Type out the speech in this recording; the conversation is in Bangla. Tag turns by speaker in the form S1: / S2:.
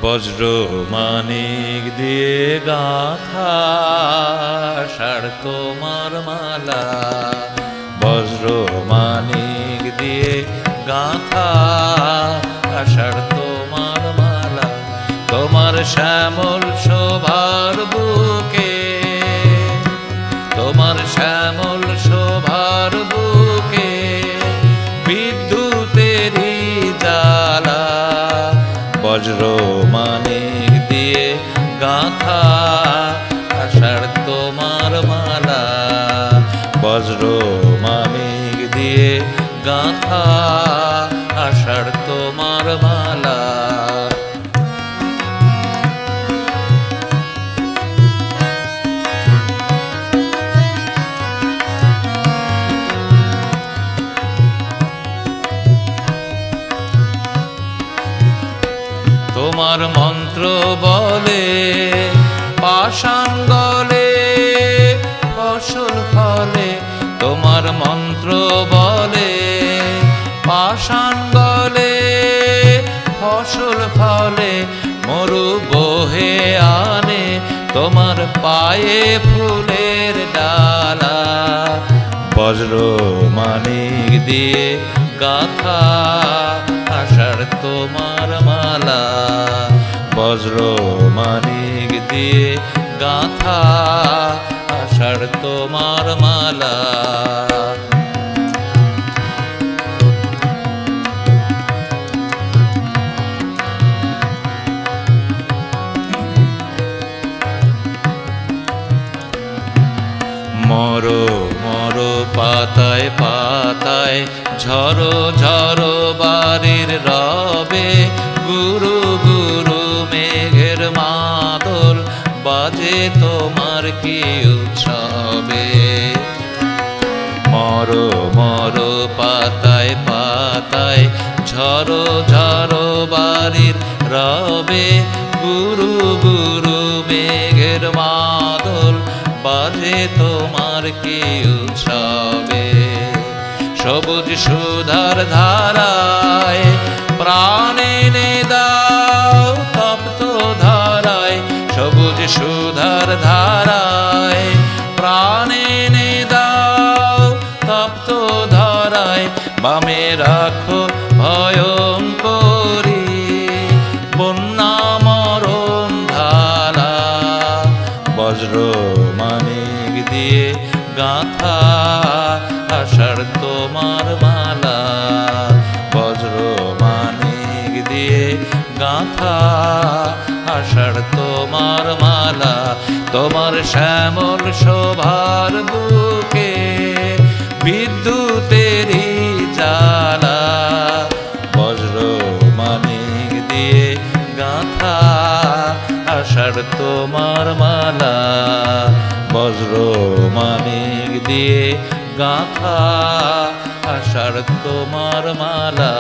S1: বজ্র মানিক দিয়ে গাঁথা আষাঢ় তোমার মালা, বজ্র মানিক দিয়ে গাঁথা আষাঢ় তোমার মালা। তোমার শ্যামল শোভার বুকে, তোমার শ্যামল শোভার বুকে বিদ্যুতেরই জ্বালা, বজ্র মানিক দিয়ে গাঁথা আষাঢ় তোমার মালা, বজ্র মানিক দিয়ে গাঁথা আষাঢ় তোমার মালা। তোমার মন্ত্র বলে পাষাণ গলে ফসল ফলে, তোমার মন্ত্র বলে পাষাণ গলে ফসল ফলে, মরু বহে আনে তোমার পায়ে ফুলের ডালা, বজ্র মানিক দিয়ে গাঁথা আষাঢ় তোমার মালা, বজ্র মানিক দিয়ে গাঁথা আষাঢ় তোমার মালা। মরো মরো পাতায় পাতায় ঝরো ঝরো বাড়ির রবে, গুরু গুরু মেঘের মাদল বাজে তোমার কি উৎসবে। মরো মরো পাতায় পাতায় ঝরো ঝরো বাড়ির রবে, গুরু গুরু মেঘের মাদল বাজে তোমার কি উৎসবে। সবুজ সুধার ধারায় প্রাণ এনে দাও তপ্ত ধারায়, সবুজ সুধার ধারায় প্রাণ এনে দাও তপ্ত ধারায়, বামে রাখো ভয়ঙ্করী বন্যা মরণ ঢালা, বজ্র মানিক দিয়ে গাঁথা আষাঢ় তোমার মালা, বজ্র মানিক দিয়ে গাঁথা আষাঢ় তোমার মালা। তোমার শ্যামল শোভার বুকে বিদ্যুতেরই জ্বালা, বজ্র মানিক দিয়ে গাঁথা আষাঢ় তোমার মালা, বজ্র মানিক দিয়ে গাঁথা আষাঢ় তোমার মালা।